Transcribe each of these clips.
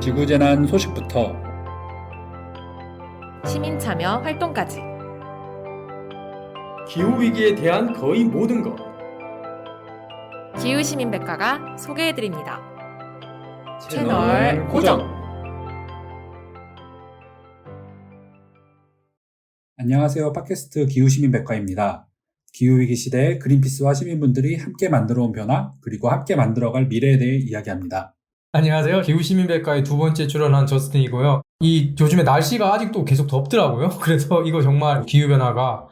지구재난 소식부터 시민 참여 활동까지 기후위기에 대한 거의 모든 것. 기후시민백과가 소개해드립니다. 채널 고정! 안녕하세요. 팟캐스트 기후시민백과입니다. 기후위기 시대에 그린피스와 시민분들이 함께 만들어온 변화, 그리고 함께 만들어갈 미래에 대해 이야기합니다. 안녕하세요. 기후시민백과의 두 번째 출연한 저스틴이고요. 요즘에 날씨가 아직도 계속 덥더라고요. 그래서 이거 정말 기후변화가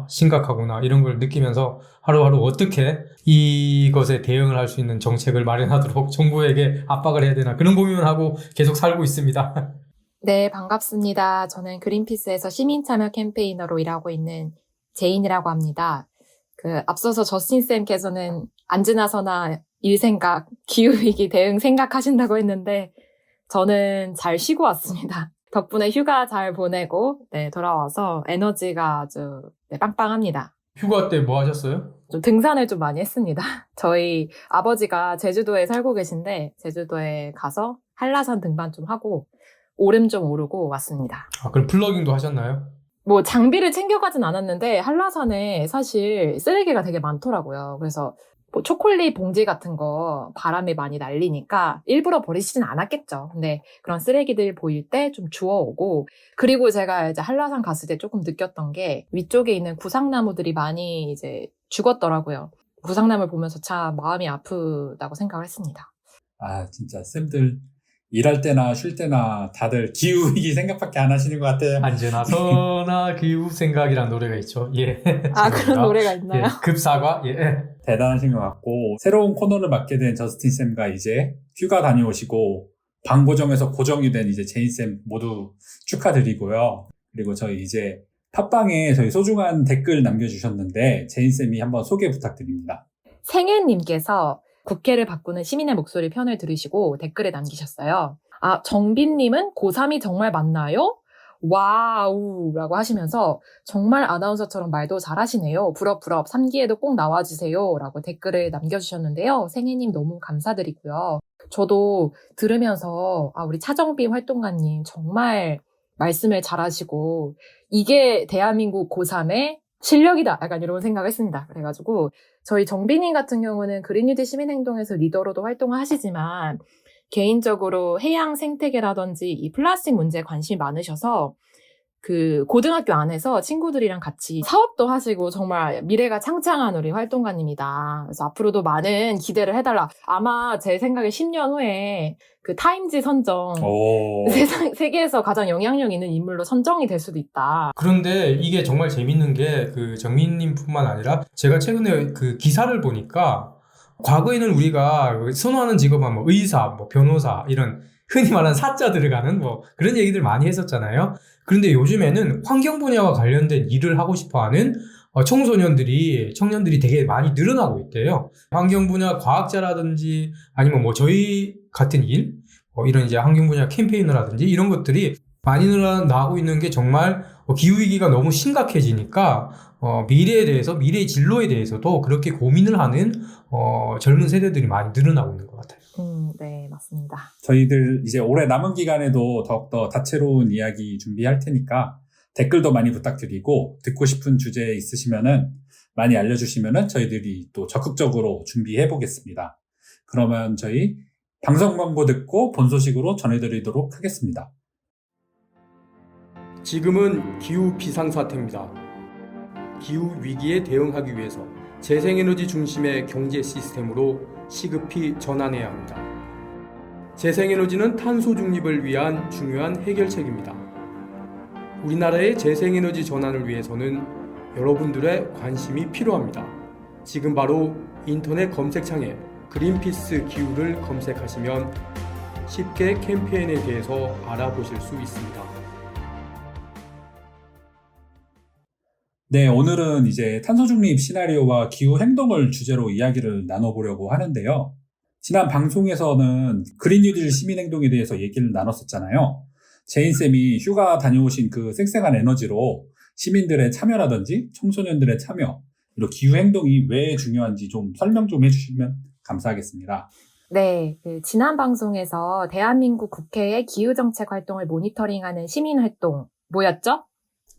심각하구나 이런 걸 느끼면서 하루하루 어떻게 이것에 대응을 할 수 있는 정책을 마련하도록 정부에게 압박을 해야 되나 그런 고민을 하고 계속 살고 있습니다. 네, 반갑습니다. 저는 그린피스에서 시민참여 캠페이너로 일하고 있는 제인이라고 합니다. 앞서서 저스틴쌤께서는 안 지나서나 일 생각, 기후위기 대응 생각하신다고 했는데 저는 잘 쉬고 왔습니다. 덕분에 휴가 잘 보내고 돌아와서 에너지가 아주 빵빵합니다. 휴가 때 뭐 하셨어요? 좀 등산을 좀 많이 했습니다. 저희 아버지가 제주도에 살고 계신데 제주도에 가서 한라산 등반 좀 하고 오름 좀 오르고 왔습니다. 그럼 플러깅도 하셨나요? 뭐 장비를 챙겨가진 않았는데 한라산에 사실 쓰레기가 되게 많더라고요. 그래서 뭐 초콜릿 봉지 같은 거 바람에 많이 날리니까 일부러 버리시진 않았겠죠. 근데 그런 쓰레기들 보일 때 좀 주워오고, 그리고 제가 이제 한라산 갔을 때 조금 느꼈던 게 위쪽에 있는 구상나무들이 많이 이제 죽었더라고요. 구상나무를 보면서 참 마음이 아프다고 생각을 했습니다. 진짜 쌤들 일할 때나 쉴 때나 다들 기후위기 생각밖에 안 하시는 것 같아요. 언제나 서나 기후 생각이란 노래가 있죠. 예. 그런 노래가 있나요? 예. 급사과? 예. 대단하신 것 같고, 새로운 코너를 맡게 된 저스틴쌤과 이제 휴가 다녀오시고 방고정에서 고정이 된 이제 제인쌤 모두 축하드리고요. 그리고 저희 이제 팟빵에 저희 소중한 댓글 남겨주셨는데 제인쌤이 한번 소개 부탁드립니다. 생애님께서 국회를 바꾸는 시민의 목소리 편을 들으시고 댓글에 남기셨어요. 정빈님은 고3이 정말 맞나요? 와우 라고 하시면서 정말 아나운서처럼 말도 잘하시네요. 부럽부럽 3기에도 꼭 나와주세요 라고 댓글을 남겨주셨는데요. 생애님 너무 감사드리고요. 저도 들으면서 우리 차정빈 활동가님 정말 말씀을 잘하시고 이게 대한민국 고3의 실력이다 약간 이런 생각을 했습니다. 그래가지고 저희 정빈님 같은 경우는 그린뉴딜 시민행동에서 리더로도 활동을 하시지만 개인적으로 해양 생태계라든지 이 플라스틱 문제에 관심이 많으셔서 고등학교 안에서 친구들이랑 같이 사업도 하시고 정말 미래가 창창한 우리 활동가님이다. 그래서 앞으로도 많은 기대를 해달라. 아마 제 생각에 10년 후에 타임지 선정 세계에서 가장 영향력 있는 인물로 선정이 될 수도 있다. 그런데 이게 정말 재밌는 게 정민님뿐만 아니라 제가 최근에 기사를 보니까 과거에는 우리가 선호하는 직업은 뭐 의사, 뭐 변호사 이런 흔히 말하는 사자 들어가는 뭐 그런 얘기들 많이 했었잖아요. 그런데 요즘에는 환경 분야와 관련된 일을 하고 싶어하는 청년들이 되게 많이 늘어나고 있대요. 환경 분야 과학자라든지 아니면 뭐 저희 같은 일, 이런 이제 환경 분야 캠페이너라든지 이런 것들이 많이 늘어나고 있는 게 정말 기후위기가 너무 심각해지니까 미래에 대해서, 미래의 진로에 대해서도 그렇게 고민을 하는 젊은 세대들이 많이 늘어나고 있는 것 같아요. 네, 맞습니다. 저희들 이제 올해 남은 기간에도 더욱더 다채로운 이야기 준비할 테니까 댓글도 많이 부탁드리고 듣고 싶은 주제 있으시면은 많이 알려주시면은 저희들이 또 적극적으로 준비해 보겠습니다. 그러면 저희 방송 광고 듣고 본 소식으로 전해드리도록 하겠습니다. 지금은 기후 비상사태입니다. 기후 위기에 대응하기 위해서 재생에너지 중심의 경제 시스템으로 시급히 전환해야 합니다. 재생에너지는 탄소 중립을 위한 중요한 해결책입니다. 우리나라의 재생에너지 전환을 위해서는 여러분들의 관심이 필요합니다. 지금 바로 인터넷 검색창에 그린피스 기후를 검색하시면 쉽게 캠페인에 대해서 알아보실 수 있습니다. 네, 오늘은 이제 탄소 중립 시나리오와 기후 행동을 주제로 이야기를 나눠보려고 하는데요. 지난 방송에서는 그린 뉴딜 시민 행동에 대해서 얘기를 나눴었잖아요. 제인쌤이 휴가 다녀오신 쌩쌩한 에너지로 시민들의 참여라든지 청소년들의 참여, 그리고 기후 행동이 왜 중요한지 좀 설명 좀 해주시면 감사하겠습니다. 네, 지난 방송에서 대한민국 국회의 기후정책 활동을 모니터링하는 시민활동 뭐였죠?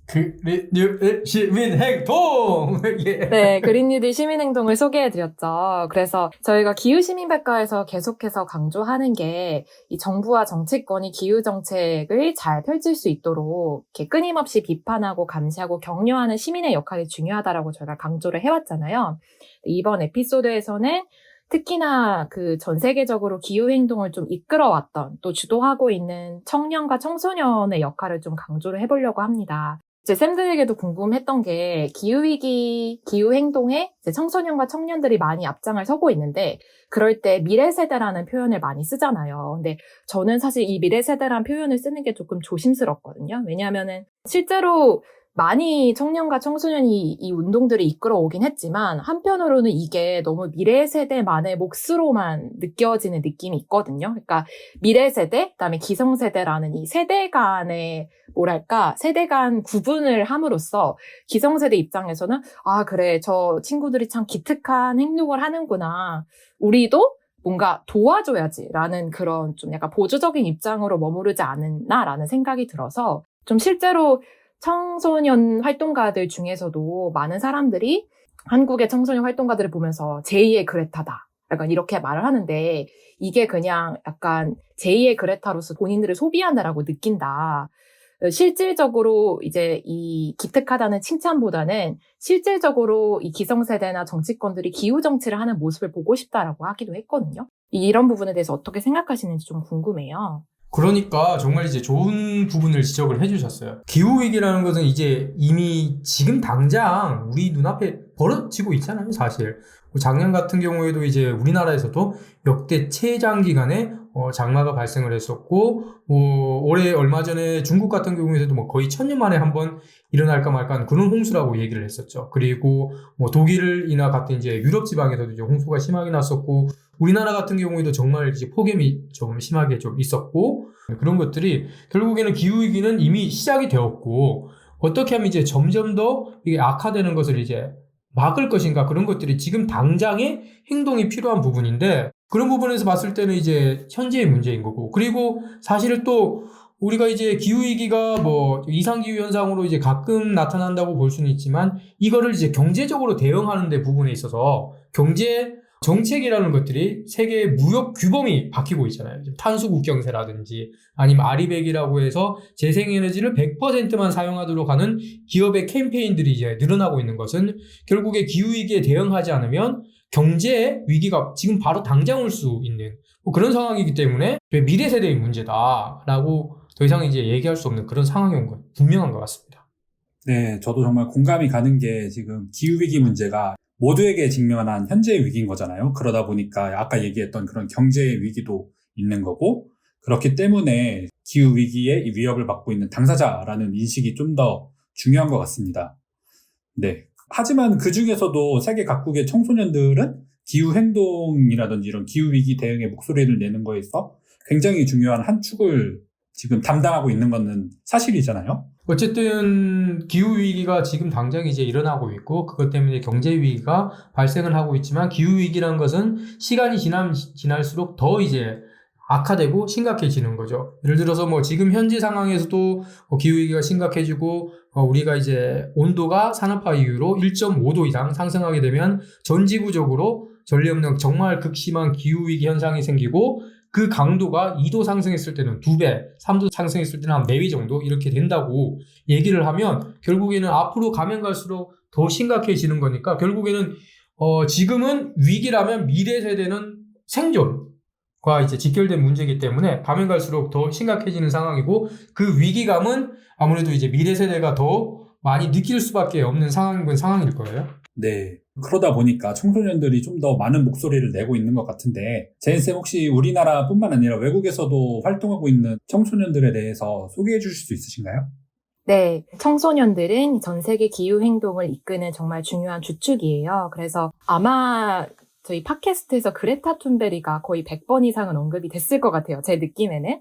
그린뉴딜 시민행동! 예. 네, 그린뉴딜 시민행동을 소개해드렸죠. 그래서 저희가 기후시민백과에서 계속해서 강조하는 게 이 정부와 정치권이 기후정책을 잘 펼칠 수 있도록 이렇게 끊임없이 비판하고 감시하고 격려하는 시민의 역할이 중요하다라고 저희가 강조를 해왔잖아요. 이번 에피소드에서는 특히나 전 세계적으로 기후행동을 좀 이끌어왔던 또 주도하고 있는 청년과 청소년의 역할을 좀 강조를 해보려고 합니다. 이제 쌤들에게도 궁금했던 게 기후위기, 기후행동에 이제 청소년과 청년들이 많이 앞장을 서고 있는데 그럴 때 미래세대라는 표현을 많이 쓰잖아요. 근데 저는 사실 이 미래세대라는 표현을 쓰는 게 조금 조심스럽거든요. 왜냐하면은 실제로 많이 청년과 청소년이 이 운동들을 이끌어 오긴 했지만 한편으로는 이게 너무 미래 세대만의 몫으로만 느껴지는 느낌이 있거든요. 그러니까 미래 세대, 그다음에 기성 세대라는 이 세대 간의 세대 간 구분을 함으로써 기성 세대 입장에서는 아 그래 저 친구들이 참 기특한 행동을 하는구나. 우리도 뭔가 도와줘야지라는 그런 좀 약간 보조적인 입장으로 머무르지 않았나라는 생각이 들어서 좀 실제로 청소년 활동가들 중에서도 많은 사람들이 한국의 청소년 활동가들을 보면서 제2의 그레타다. 약간 이렇게 말을 하는데 이게 그냥 약간 제2의 그레타로서 본인들을 소비한다라고 느낀다. 실질적으로 이제 이 기특하다는 칭찬보다는 실질적으로 이 기성세대나 정치권들이 기후정치를 하는 모습을 보고 싶다라고 하기도 했거든요. 이런 부분에 대해서 어떻게 생각하시는지 좀 궁금해요. 그러니까 정말 이제 좋은 부분을 지적을 해주셨어요. 기후위기라는 것은 이제 이미 지금 당장 우리 눈앞에 벌어지고 있잖아요, 사실. 작년 같은 경우에도 이제 우리나라에서도 역대 최장기간에 장마가 발생을 했었고, 올해 얼마 전에 중국 같은 경우에도 거의 1000년 만에 한번 일어날까 말까 하는 그런 홍수라고 얘기를 했었죠. 그리고 독일이나 같은 이제 유럽 지방에서도 이제 홍수가 심하게 났었고, 우리나라 같은 경우에도 정말 이제 폭염이 좀 심하게 좀 있었고, 그런 것들이 결국에는 기후위기는 이미 시작이 되었고, 어떻게 하면 이제 점점 더 이게 악화되는 것을 이제 막을 것인가, 그런 것들이 지금 당장의 행동이 필요한 부분인데, 그런 부분에서 봤을 때는 이제 현재의 문제인 거고, 그리고 사실은 또 우리가 이제 기후위기가 이상기후 현상으로 이제 가끔 나타난다고 볼 수는 있지만, 이거를 이제 경제적으로 대응하는 데 부분에 있어서 경제 정책이라는 것들이 세계의 무역 규범이 바뀌고 있잖아요. 탄소 국경세라든지 아니면 아리백이라고 해서 재생에너지를 100%만 사용하도록 하는 기업의 캠페인들이 이제 늘어나고 있는 것은 결국에 기후위기에 대응하지 않으면 경제 위기가 지금 바로 당장 올 수 있는 그런 상황이기 때문에 미래 세대의 문제다라고 더 이상 이제 얘기할 수 없는 그런 상황인 건 분명한 것 같습니다. 네, 저도 정말 공감이 가는 게 지금 기후위기 문제가 모두에게 직면한 현재의 위기인 거잖아요. 그러다 보니까 아까 얘기했던 그런 경제의 위기도 있는 거고, 그렇기 때문에 기후위기의 이 위협을 받고 있는 당사자라는 인식이 좀 더 중요한 것 같습니다. 네. 하지만 그 중에서도 세계 각국의 청소년들은 기후행동이라든지 이런 기후위기 대응에 목소리를 내는 거에서 굉장히 중요한 한 축을 지금 담당하고 있는 것은 사실이잖아요. 어쨌든 기후위기가 지금 당장 이제 일어나고 있고 그것 때문에 경제위기가 발생을 하고 있지만 기후위기라는 것은 시간이 지날수록 더 이제 악화되고 심각해지는 거죠. 예를 들어서 지금 현재 상황에서도 기후위기가 심각해지고 우리가 이제 온도가 산업화 이후로 1.5도 이상 상승하게 되면 전 지구적으로 전례 없는 정말 극심한 기후위기 현상이 생기고 그 강도가 2도 상승했을 때는 2배, 3도 상승했을 때는 한 4배 정도 이렇게 된다고 얘기를 하면 결국에는 앞으로 가면 갈수록 더 심각해지는 거니까 결국에는 지금은 위기라면 미래 세대는 생존과 이제 직결된 문제이기 때문에 가면 갈수록 더 심각해지는 상황이고 그 위기감은 아무래도 이제 미래 세대가 더 많이 느낄 수밖에 없는 상황일 거예요. 네. 그러다 보니까 청소년들이 좀 더 많은 목소리를 내고 있는 것 같은데, 제인쌤 혹시 우리나라뿐만 아니라 외국에서도 활동하고 있는 청소년들에 대해서 소개해 주실 수 있으신가요? 네, 청소년들은 전 세계 기후행동을 이끄는 정말 중요한 주축이에요. 그래서 아마 저희 팟캐스트에서 그레타 툰베리가 거의 100번 이상은 언급이 됐을 것 같아요. 제 느낌에는.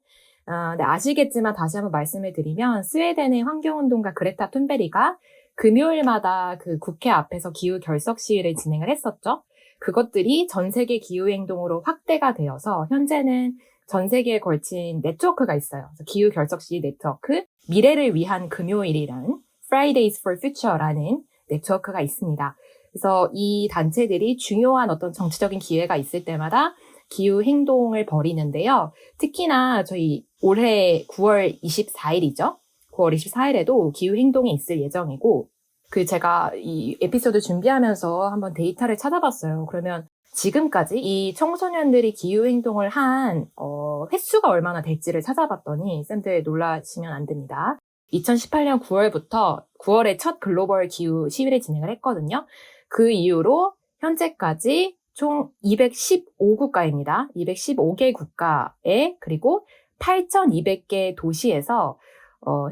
네, 아시겠지만 다시 한번 말씀을 드리면 스웨덴의 환경운동가 그레타 툰베리가 금요일마다 그 국회 앞에서 기후 결석 시위를 진행을 했었죠. 그것들이 전 세계 기후행동으로 확대가 되어서 현재는 전 세계에 걸친 네트워크가 있어요. 그래서 기후결석시 네트워크, 미래를 위한 금요일이라는 Fridays for Future라는 네트워크가 있습니다. 그래서 이 단체들이 중요한 어떤 정치적인 기회가 있을 때마다 기후행동을 벌이는데요. 특히나 저희 올해 9월 24일이죠. 9월 24일에도 기후행동이 있을 예정이고, 제가 이 에피소드 준비하면서 한번 데이터를 찾아봤어요. 그러면 지금까지 이 청소년들이 기후행동을 한 횟수가 얼마나 될지를 찾아봤더니 쌤들 놀라시면 안 됩니다. 2018년 9월부터 9월에 첫 글로벌 기후 시위를 진행을 했거든요. 그 이후로 현재까지 총 215국가입니다. 215개 국가에 그리고 8,200개 도시에서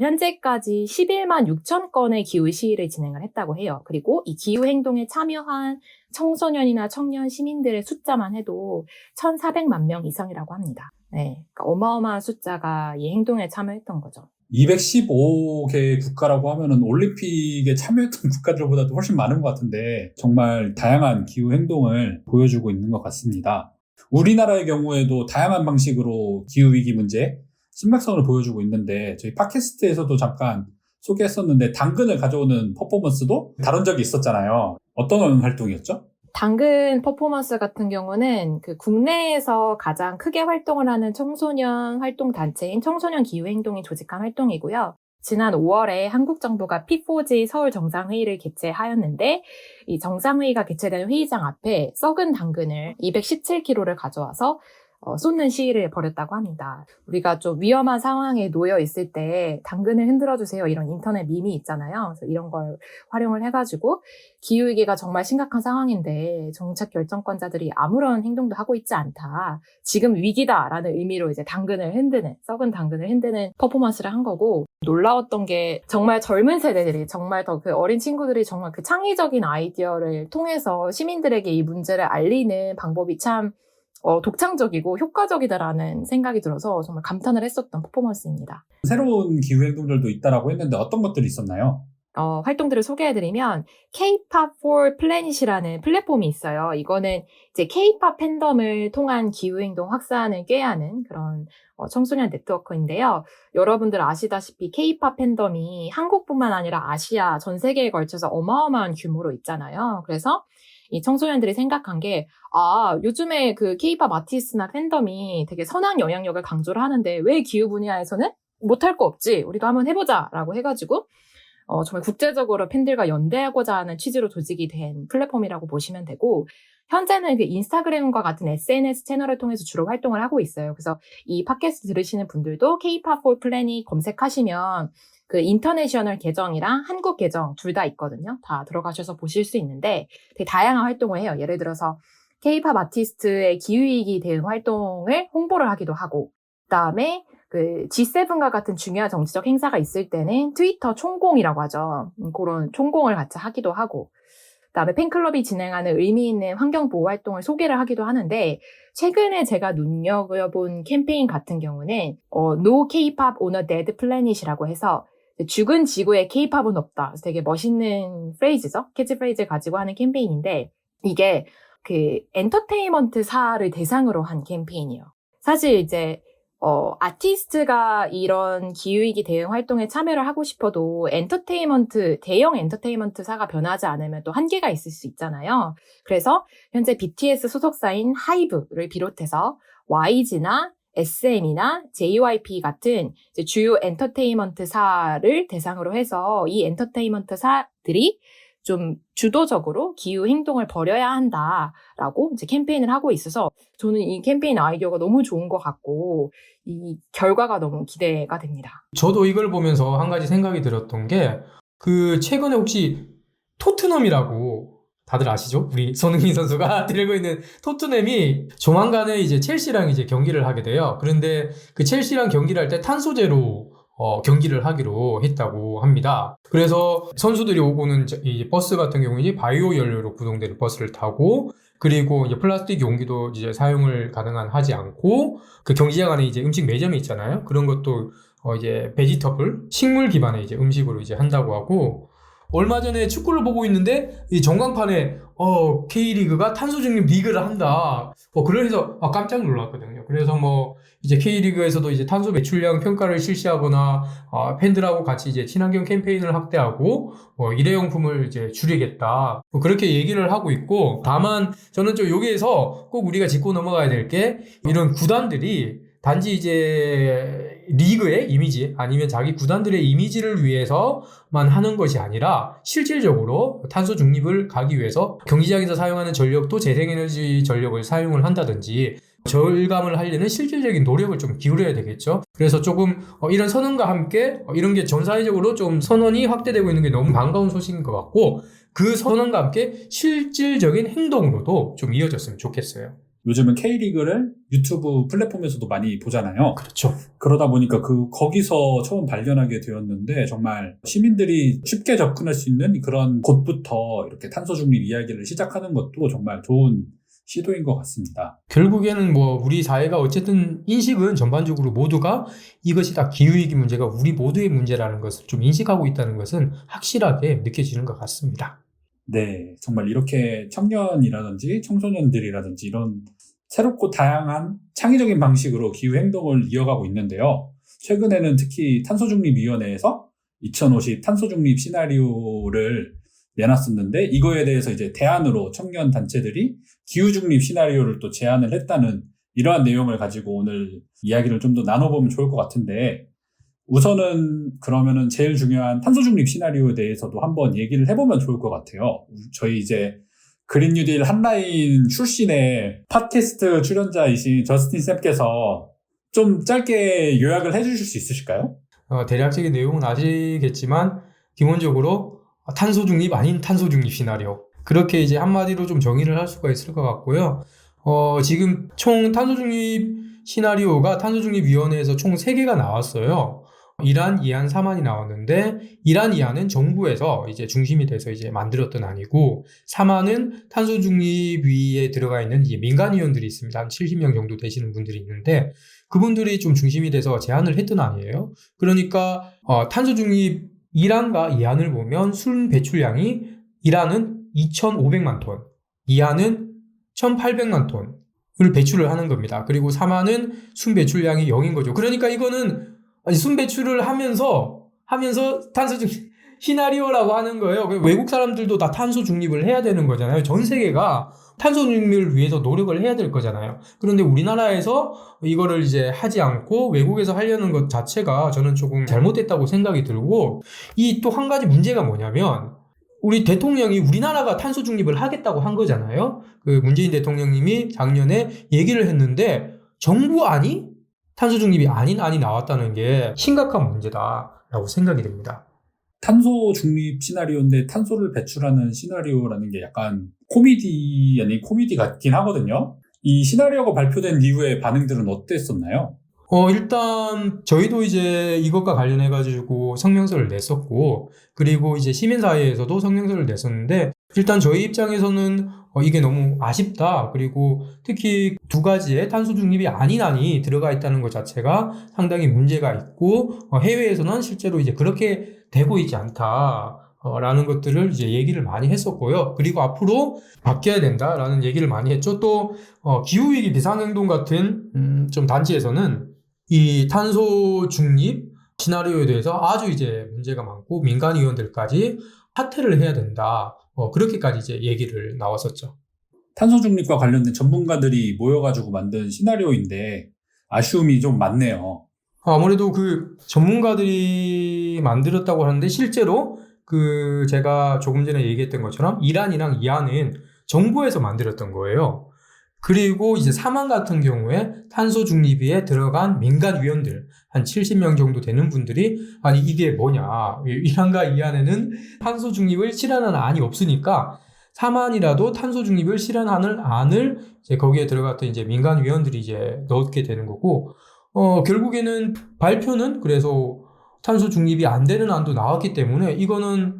현재까지 11만 6천 건의 기후 시위를 진행을 했다고 해요. 그리고 이 기후 행동에 참여한 청소년이나 청년 시민들의 숫자만 해도 1,400만 명 이상이라고 합니다. 네, 그러니까 어마어마한 숫자가 이 행동에 참여했던 거죠. 215개 국가라고 하면은 올림픽에 참여했던 국가들보다도 훨씬 많은 것 같은데 정말 다양한 기후 행동을 보여주고 있는 것 같습니다. 우리나라의 경우에도 다양한 방식으로 기후 위기 문제 심각성을 보여주고 있는데 저희 팟캐스트에서도 잠깐 소개했었는데 당근을 가져오는 퍼포먼스도 다룬 적이 있었잖아요. 어떤 활동이었죠? 당근 퍼포먼스 같은 경우는 국내에서 가장 크게 활동을 하는 청소년 활동 단체인 청소년 기후행동이 조직한 활동이고요. 지난 5월에 한국 정부가 P4G 서울 정상회의를 개최하였는데 이 정상회의가 개최된 회의장 앞에 썩은 당근을 217kg를 가져와서 쏟는 시위를 벌였다고 합니다. 우리가 좀 위험한 상황에 놓여 있을 때 당근을 흔들어주세요 이런 인터넷 밈이 있잖아요. 그래서 이런 걸 활용을 해가지고 기후위기가 정말 심각한 상황인데 정책 결정권자들이 아무런 행동도 하고 있지 않다. 지금 위기다라는 의미로 이제 썩은 당근을 흔드는 퍼포먼스를 한 거고, 놀라웠던 게 정말 젊은 세대들이 정말 더 어린 친구들이 정말 창의적인 아이디어를 통해서 시민들에게 이 문제를 알리는 방법이 참 독창적이고 효과적이다라는 생각이 들어서 정말 감탄을 했었던 퍼포먼스입니다. 새로운 기후행동들도 있다라고 했는데 어떤 것들이 있었나요? 활동들을 소개해드리면 K-pop for Planet이라는 플랫폼이 있어요. 이거는 이제 K-pop 팬덤을 통한 기후행동 확산을 꾀하는 그런 청소년 네트워크인데요. 여러분들 아시다시피 K-pop 팬덤이 한국뿐만 아니라 아시아 전 세계에 걸쳐서 어마어마한 규모로 있잖아요. 그래서 이 청소년들이 생각한 게, 요즘에 K-pop 아티스트나 팬덤이 되게 선한 영향력을 강조를 하는데 왜 기후 분야에서는 못할 거 없지? 우리도 한번 해보자! 라고 해가지고, 정말 국제적으로 팬들과 연대하고자 하는 취지로 조직이 된 플랫폼이라고 보시면 되고, 현재는 인스타그램과 같은 SNS 채널을 통해서 주로 활동을 하고 있어요. 그래서 이 팟캐스트 들으시는 분들도 K-pop for Planet 검색하시면 인터내셔널 계정이랑 한국 계정 둘 다 있거든요. 다 들어가셔서 보실 수 있는데 되게 다양한 활동을 해요. 예를 들어서 K-pop 아티스트의 기후위기 대응 활동을 홍보를 하기도 하고, 그다음에 G7과 같은 중요한 정치적 행사가 있을 때는 트위터 총공이라고 하죠. 그런 총공을 같이 하기도 하고, 그다음에 팬클럽이 진행하는 의미 있는 환경보호 활동을 소개를 하기도 하는데, 최근에 제가 눈여겨본 캠페인 같은 경우는 No K-pop on a Dead Planet이라고 해서 죽은 지구에 K-팝은 없다. 그래서 되게 멋있는 프레이즈죠. 캐치프레이즈를 가지고 하는 캠페인인데, 이게 엔터테인먼트사를 대상으로 한 캠페인이에요. 사실 이제 아티스트가 이런 기후위기 대응 활동에 참여를 하고 싶어도 대형 엔터테인먼트사가 변하지 않으면 또 한계가 있을 수 있잖아요. 그래서 현재 BTS 소속사인 하이브를 비롯해서 YG나 SM이나 JYP 같은 이제 주요 엔터테인먼트사를 대상으로 해서 이 엔터테인먼트사들이 좀 주도적으로 기후 행동을 벌여야 한다라고 이제 캠페인을 하고 있어서 저는 이 캠페인 아이디어가 너무 좋은 것 같고 이 결과가 너무 기대가 됩니다. 저도 이걸 보면서 한 가지 생각이 들었던 게 최근에 혹시 토트넘이라고 다들 아시죠? 우리 손흥민 선수가 들고 있는 토트넘이 조만간에 이제 첼시랑 이제 경기를 하게 돼요. 그런데 첼시랑 경기를 할 때 탄소제로 경기를 하기로 했다고 합니다. 그래서 선수들이 오고는 이제 버스 같은 경우는 이제 바이오 연료로 구동되는 버스를 타고, 그리고 이제 플라스틱 용기도 이제 사용을 하지 않고, 경기장 안에 이제 음식 매점이 있잖아요. 그런 것도 이제 베지터블 식물 기반의 이제 음식으로 이제 한다고 하고, 얼마 전에 축구를 보고 있는데 이 전광판에 K리그가 탄소 중립 리그를 한다. 그래서 깜짝 놀랐거든요. 그래서 뭐 이제 K리그에서도 이제 탄소 배출량 평가를 실시하거나 팬들하고 같이 이제 친환경 캠페인을 확대하고 일회용품을 이제 줄이겠다. 그렇게 얘기를 하고 있고, 다만 저는 좀 여기에서 꼭 우리가 짚고 넘어가야 될 게, 이런 구단들이 단지 이제 리그의 이미지 아니면 자기 구단들의 이미지를 위해서만 하는 것이 아니라 실질적으로 탄소 중립을 가기 위해서 경기장에서 사용하는 전력도 재생에너지 전력을 사용을 한다든지 절감을 하려는 실질적인 노력을 좀 기울여야 되겠죠. 그래서 조금 이런 선언과 함께 이런 게 전 사회적으로 좀 선언이 확대되고 있는 게 너무 반가운 소식인 것 같고, 그 선언과 함께 실질적인 행동으로도 좀 이어졌으면 좋겠어요. 요즘은 K리그를 유튜브 플랫폼에서도 많이 보잖아요. 그렇죠. 그러다 보니까 거기서 처음 발견하게 되었는데, 정말 시민들이 쉽게 접근할 수 있는 그런 곳부터 이렇게 탄소 중립 이야기를 시작하는 것도 정말 좋은 시도인 것 같습니다. 결국에는 뭐 우리 사회가 어쨌든 인식은 전반적으로 모두가 이것이 다 기후위기 문제가 우리 모두의 문제라는 것을 좀 인식하고 있다는 것은 확실하게 느껴지는 것 같습니다. 네, 정말 이렇게 청년이라든지 청소년들이라든지 이런 새롭고 다양한 창의적인 방식으로 기후행동을 이어가고 있는데요. 최근에는 특히 탄소중립위원회에서 2050 탄소중립 시나리오를 내놨었는데, 이거에 대해서 이제 대안으로 청년 단체들이 기후중립 시나리오를 또 제안을 했다는 이러한 내용을 가지고 오늘 이야기를 좀 더 나눠보면 좋을 것 같은데, 우선은 그러면은 제일 중요한 탄소중립 시나리오에 대해서도 한번 얘기를 해보면 좋을 것 같아요. 저희 이제 그린 뉴딜 한라인 출신의 팟캐스트 출연자이신 저스틴 쌤께서 좀 짧게 요약을 해주실 수 있으실까요? 대략적인 내용은 아시겠지만 기본적으로 탄소 중립 아닌 탄소 중립 시나리오, 그렇게 이제 한마디로 좀 정의를 할 수가 있을 것 같고요. 지금 총 탄소 중립 시나리오가 탄소중립위원회에서 총 3개가 나왔어요. 1안, 2안, 3안이 나왔는데, 1안, 2안은 정부에서 이제 중심이 돼서 이제 만들었던 안이고, 3안은 탄소중립위에 들어가 있는 이제 민간위원들이 있습니다. 한 70명 정도 되시는 분들이 있는데, 그분들이 좀 중심이 돼서 제안을 했던 안이에요. 그러니까 탄소중립 1안과 2안을 보면 순 배출량이 1안은 2,500만 톤, 2안은 1,800만 톤을 배출을 하는 겁니다. 그리고 3안은 순 배출량이 0인 거죠. 그러니까 이거는 순 배출을 하면서 탄소 중립 시나리오라고 하는 거예요. 외국 사람들도 다 탄소 중립을 해야 되는 거잖아요. 전 세계가 탄소 중립을 위해서 노력을 해야 될 거잖아요. 그런데 우리나라에서 이거를 이제 하지 않고 외국에서 하려는 것 자체가 저는 조금 잘못됐다고 생각이 들고, 이 또 한 가지 문제가 뭐냐면, 우리 대통령이 우리나라가 탄소 중립을 하겠다고 한 거잖아요. 그 문재인 대통령님이 작년에 얘기를 했는데, 정부안이 탄소 중립이 아닌 안이 나왔다는 게 심각한 문제다라고 생각이 됩니다. 탄소 중립 시나리오인데 탄소를 배출하는 시나리오라는 게 약간 코미디 아닌 코미디 같긴 하거든요. 이 시나리오가 발표된 이후에 반응들은 어땠었나요? 일단 저희도 이제 이것과 관련해가지고 성명서를 냈었고, 그리고 이제 시민사회에서도 성명서를 냈었는데, 일단 저희 입장에서는 이게 너무 아쉽다. 그리고 특히 2가지의 탄소 중립이 아닌 안이 들어가 있다는 것 자체가 상당히 문제가 있고, 해외에서는 실제로 이제 그렇게 되고 있지 않다. 라는 것들을 이제 얘기를 많이 했었고요. 그리고 앞으로 바뀌어야 된다라는 얘기를 많이 했죠. 또 기후위기 비상행동 같은 좀 단체에서는 이 탄소 중립 시나리오에 대해서 아주 이제 문제가 많고 민간 위원들까지 사퇴를 해야 된다. 그렇게까지 이제 얘기를 나왔었죠. 탄소 중립과 관련된 전문가들이 모여가지고 만든 시나리오인데 아쉬움이 좀 많네요. 아무래도 그 전문가들이 만들었다고 하는데, 실제로 그 제가 조금 전에 얘기했던 것처럼 1안이랑 2안은 정부에서 만들었던 거예요. 그리고 이제 3안 같은 경우에 탄소 중립위에 들어간 민간 위원들 한 70명 정도 되는 분들이, 아니 이게 뭐냐, 1안과 2안에는 탄소 중립을 실현하는 안이 없으니까 3안이라도 탄소 중립을 실현하는 안을 이제 거기에 들어갔던 이제 민간 위원들이 이제 넣게 되는 거고, 결국에는 발표는 그래서 탄소 중립이 안 되는 안도 나왔기 때문에, 이거는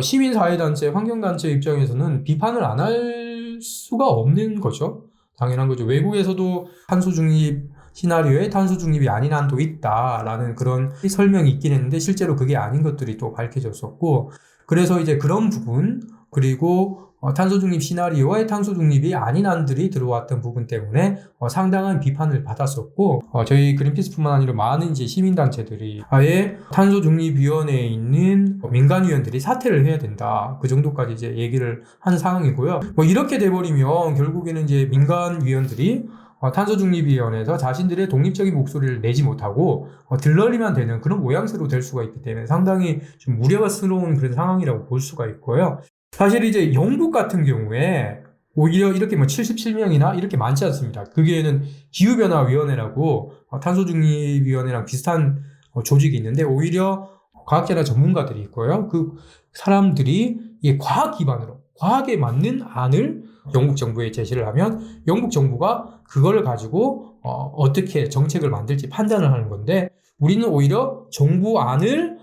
시민사회단체, 환경단체 입장에서는 비판을 안 할 수가 없는 거죠. 당연한 거죠. 외국에서도 탄소 중립 시나리오에 탄소 중립이 아닌 안도 있다라는 그런 설명이 있긴 했는데, 실제로 그게 아닌 것들이 또 밝혀졌었고, 그래서 이제 그런 부분, 그리고 탄소 중립 시나리오에 탄소 중립이 아닌 안들이 들어왔던 부분 때문에 상당한 비판을 받았었고, 저희 그린피스뿐만 아니라 많은 이제 시민단체들이 아예 탄소 중립위원회에 있는 민간위원들이 사퇴를 해야 된다. 그 정도까지 이제 얘기를 한 상황이고요. 뭐 이렇게 돼버리면 결국에는 이제 민간위원들이 탄소중립위원회에서 자신들의 독립적인 목소리를 내지 못하고 들러리만 되는 그런 모양새로 될 수가 있기 때문에 상당히 좀 우려스러운 그런 상황이라고 볼 수가 있고요. 사실 이제 영국 같은 경우에 오히려 이렇게 뭐 77명이나 이렇게 많지 않습니다. 그게는 기후변화위원회라고 탄소중립위원회랑 비슷한 조직이 있는데 오히려 과학자나 전문가들이 있고요. 그 사람들이 이 과학 기반으로 과학에 맞는 안을 영국 정부에 제시를 하면 영국 정부가 그걸 가지고 어떻게 정책을 만들지 판단을 하는 건데 우리는 오히려 정부 안을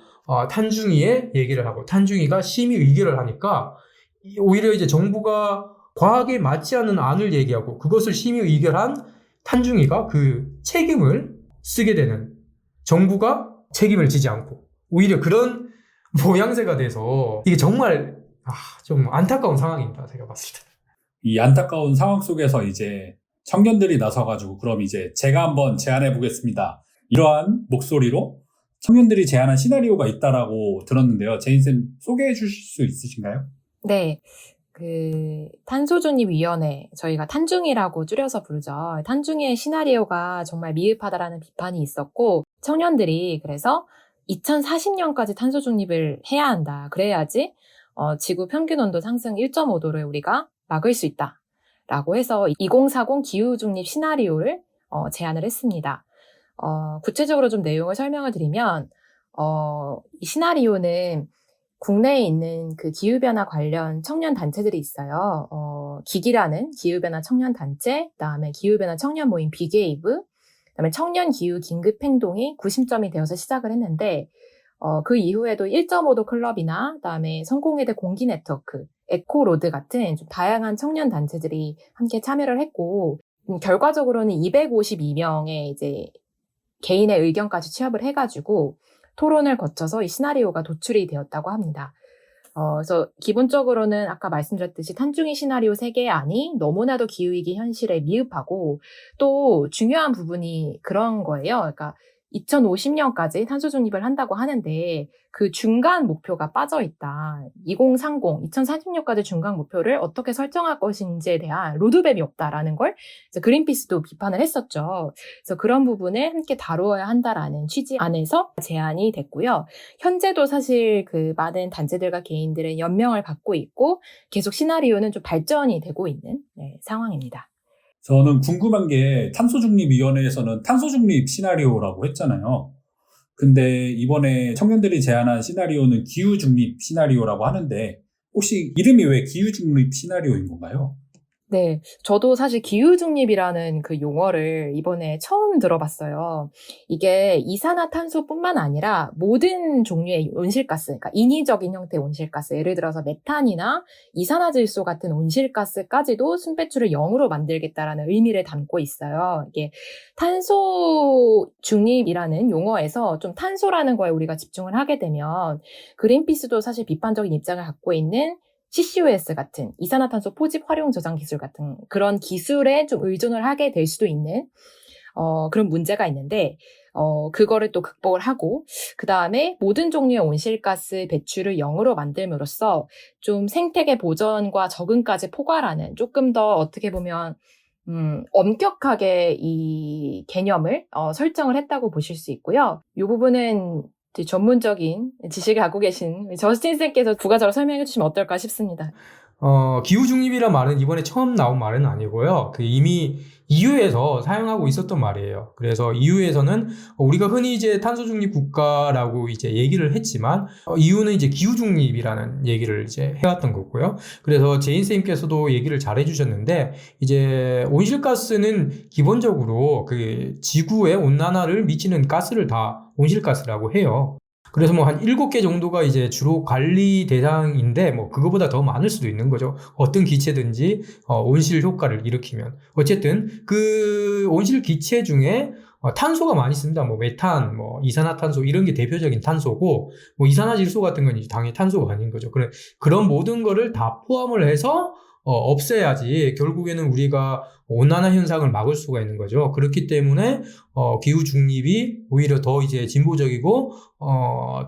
탄중위에 얘기를 하고 탄중위가 심의 의결을 하니까 오히려 이제 정부가 과학에 맞지 않는 안을 얘기하고 그것을 심의 의결한 탄중위가 그 책임을 쓰게 되는 정부가 책임을 지지 않고 오히려 그런 모양새가 돼서 이게 정말 좀 안타까운 상황입니다. 제가 봤을 때. 이 안타까운 상황 속에서 이제 청년들이 나서가지고 그럼 이제 제가 한번 제안해 보겠습니다. 이러한 목소리로 청년들이 제안한 시나리오가 있다라고 들었는데요. 제인쌤 소개해 주실 수 있으신가요? 네. 탄소중립위원회, 저희가 탄중이라고 줄여서 부르죠. 탄중이의 시나리오가 정말 미흡하다라는 비판이 있었고, 청년들이 그래서 2040년까지 탄소중립을 해야 한다. 그래야지, 지구 평균 온도 상승 1.5도를 우리가 막을 수 있다. 라고 해서 2040 기후중립 시나리오를 제안을 했습니다. 구체적으로 좀 내용을 설명을 드리면, 이 시나리오는 국내에 있는 그 기후변화 관련 청년 단체들이 있어요. 기기라는 기후변화 청년 단체, 그다음에 기후변화 청년 모임 비게이브, 그다음에 청년 기후 긴급 행동이 구심점이 되어서 시작을 했는데, 그 이후에도 1.5도 클럽이나, 그다음에 성공회대 공기 네트워크, 에코로드 같은 좀 다양한 청년 단체들이 함께 참여를 했고, 결과적으로는 252명의 이제 개인의 의견까지 취합을 해가지고 토론을 거쳐서 이 시나리오가 도출이 되었다고 합니다. 그래서 기본적으로는 아까 말씀드렸듯이 탄중이 시나리오 3개의 안이 너무나도 기후위기 현실에 미흡하고 또 중요한 부분이 그런 거예요. 그러니까 2050년까지 탄소 중립을 한다고 하는데 그 중간 목표가 빠져 있다. 2030, 2040년까지 중간 목표를 어떻게 설정할 것인지에 대한 로드맵이 없다라는 걸 그린피스도 비판을 했었죠. 그래서 그런 부분을 함께 다루어야 한다라는 취지 안에서 제안이 됐고요. 현재도 사실 그 많은 단체들과 개인들의 연명을 받고 있고 계속 시나리오는 좀 발전이 되고 있는 상황입니다. 저는 궁금한 게 탄소중립위원회에서는 탄소중립 시나리오라고 했잖아요. 근데 이번에 청년들이 제안한 시나리오는 기후중립 시나리오라고 하는데 혹시 이름이 왜 기후중립 시나리오인 건가요? 네, 저도 사실 기후중립이라는 그 용어를 이번에 처음 들어봤어요. 이게 이산화탄소뿐만 아니라 모든 종류의 온실가스, 그러니까 인위적인 형태의 온실가스, 예를 들어서 메탄이나 이산화질소 같은 온실가스까지도 순배출을 0으로 만들겠다라는 의미를 담고 있어요. 이게 탄소중립이라는 용어에서 좀 탄소라는 거에 우리가 집중을 하게 되면 그린피스도 사실 비판적인 입장을 갖고 있는 CCUS 같은 이산화탄소 포집 활용 저장 기술 같은 그런 기술에 좀 의존을 하게 될 수도 있는 그런 문제가 있는데 그거를 또 극복을 하고 그 다음에 모든 종류의 온실가스 배출을 0으로 만들므로써 좀 생태계 보전과 적응까지 포괄하는 조금 더 어떻게 보면 엄격하게 이 개념을 설정을 했다고 보실 수 있고요. 이 부분은 전문적인 지식을 갖고 계신 저스틴 쌤께서 부가적으로 설명해 주시면 어떨까 싶습니다. 기후중립이란 말은 이번에 처음 나온 말은 아니고요. 이미 EU에서 사용하고 있었던 말이에요. 그래서 EU에서는 우리가 흔히 이제 탄소중립 국가라고 이제 얘기를 했지만, EU는 이제 기후중립이라는 얘기를 이제 해왔던 거고요. 그래서 제인쌤께서도 얘기를 잘 해주셨는데, 이제 온실가스는 기본적으로 그 지구의 온난화를 미치는 가스를 다 온실가스라고 해요. 그래서 뭐 한 7개 정도가 이제 주로 관리 대상인데 뭐 그거보다 더 많을 수도 있는 거죠. 어떤 기체든지 온실 효과를 일으키면. 어쨌든 그 온실 기체 중에 탄소가 많이 씁니다. 뭐 메탄, 뭐 이산화탄소 이런 게 대표적인 탄소고, 뭐 이산화질소 같은 건 이제 당연히 탄소가 아닌 거죠. 그런 모든 거를 다 포함을 해서 없애야지 결국에는 우리가 온난화 현상을 막을 수가 있는 거죠. 그렇기 때문에 기후 중립이 오히려 더 이제 진보적이고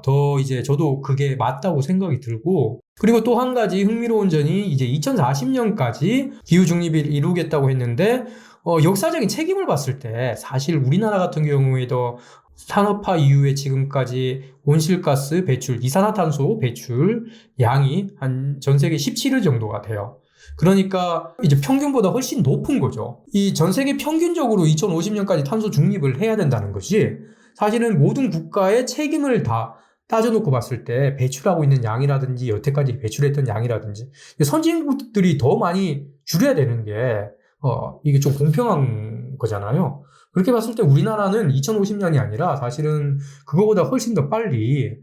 더 이제 저도 그게 맞다고 생각이 들고, 그리고 또 한 가지 흥미로운 점이 이제 2040년까지 기후 중립을 이루겠다고 했는데 역사적인 책임을 봤을 때 사실 우리나라 같은 경우에도 산업화 이후에 지금까지 온실가스 배출, 이산화탄소 배출 양이 한 전 세계 17위 정도가 돼요. 그러니까 이제 평균보다 훨씬 높은 거죠. 이 전 세계 평균적으로 2050년까지 탄소 중립을 해야 된다는 것이 사실은 모든 국가의 책임을 다 따져놓고 봤을 때 배출하고 있는 양이라든지 여태까지 배출했던 양이라든지 선진국들이 더 많이 줄여야 되는 게 이게 좀 공평한 거잖아요. 그렇게 봤을 때 우리나라는 2050년이 아니라 사실은 그거보다 훨씬 더 빨리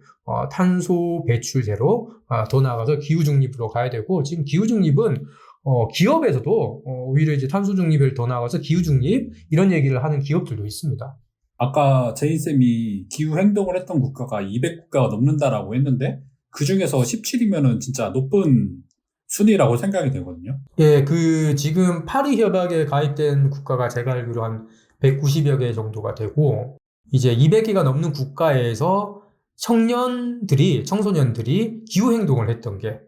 탄소 배출 제로 더 나아가서 기후 중립으로 가야 되고, 지금 기후 중립은 기업에서도 오히려 이제 탄소 중립을 더 나아가서 기후 중립 이런 얘기를 하는 기업들도 있습니다. 아까 제인쌤이 기후 행동을 했던 국가가 200국가가 넘는다라고 했는데 그 중에서 17이면은 진짜 높은 순위라고 생각이 되거든요. 예, 지금 파리 협약에 가입된 국가가 제가 알기로 한 190여 개 정도가 되고, 이제 200개가 넘는 국가에서 청소년들이 기후 행동을 했던 게,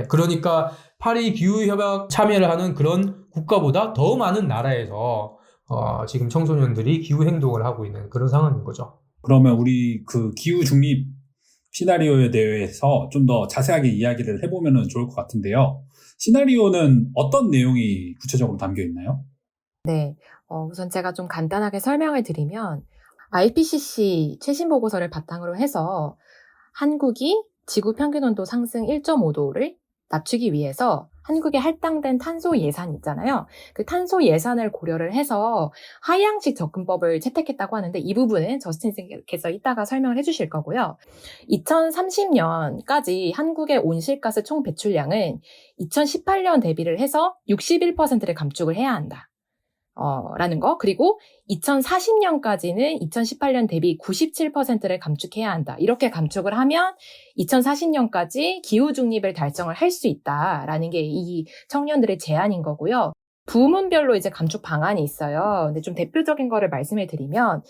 그러니까 파리 기후 협약 참여를 하는 그런 국가보다 더 많은 나라에서 지금 청소년들이 기후 행동을 하고 있는 그런 상황인 거죠. 그러면 우리 그 기후 중립 시나리오에 대해서 좀 더 자세하게 이야기를 해보면 좋을 것 같은데요. 시나리오는 어떤 내용이 구체적으로 담겨 있나요? 네, 우선 제가 좀 간단하게 설명을 드리면 IPCC 최신 보고서를 바탕으로 해서 한국이 지구 평균 온도 상승 1.5도를 낮추기 위해서 한국에 할당된 탄소 예산 있잖아요. 그 탄소 예산을 고려를 해서 하향식 접근법을 채택했다고 하는데, 이 부분은 저스틴 쌤께서 이따가 설명을 해주실 거고요. 2030년까지 한국의 온실가스 총 배출량은 2018년 대비를 해서 61%를 감축을 해야 한다. 라는 거. 그리고 2040년까지는 2018년 대비 97%를 감축해야 한다. 이렇게 감축을 하면 2040년까지 기후 중립을 달성을 할 수 있다라는 게 이 청년들의 제안인 거고요. 부문별로 이제 감축 방안이 있어요. 근데 좀 대표적인 거를 말씀을 드리면,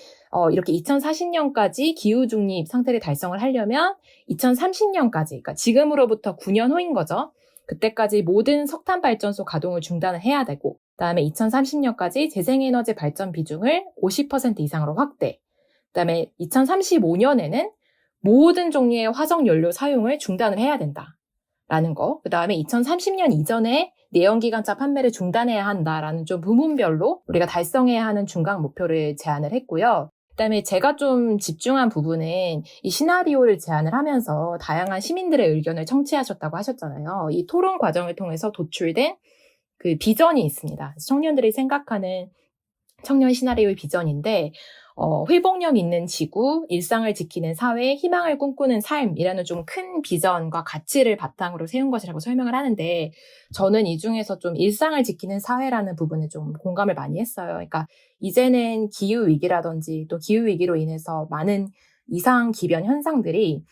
이렇게 2040년까지 기후 중립 상태를 달성을 하려면 2030년까지, 그러니까 지금으로부터 9년 후인 거죠. 그때까지 모든 석탄 발전소 가동을 중단을 해야 되고, 그다음에 2030년까지 재생에너지 발전 비중을 50% 이상으로 확대. 그다음에 2035년에는 모든 종류의 화석 연료 사용을 중단을 해야 된다라는 거. 그다음에 2030년 이전에 내연기관차 판매를 중단해야 한다라는 좀 부문별로 우리가 달성해야 하는 중간 목표를 제안을 했고요. 그다음에 제가 좀 집중한 부분은 이 시나리오를 제안을 하면서 다양한 시민들의 의견을 청취하셨다고 하셨잖아요. 이 토론 과정을 통해서 도출된 그 비전이 있습니다. 청년들이 생각하는 청년 시나리오의 비전인데, 회복력 있는 지구, 일상을 지키는 사회, 희망을 꿈꾸는 삶이라는 좀 큰 비전과 가치를 바탕으로 세운 것이라고 설명을 하는데, 저는 이 중에서 좀 일상을 지키는 사회라는 부분에 좀 공감을 많이 했어요. 그러니까 이제는 기후위기라든지 또 기후위기로 인해서 많은 이상기변 현상들이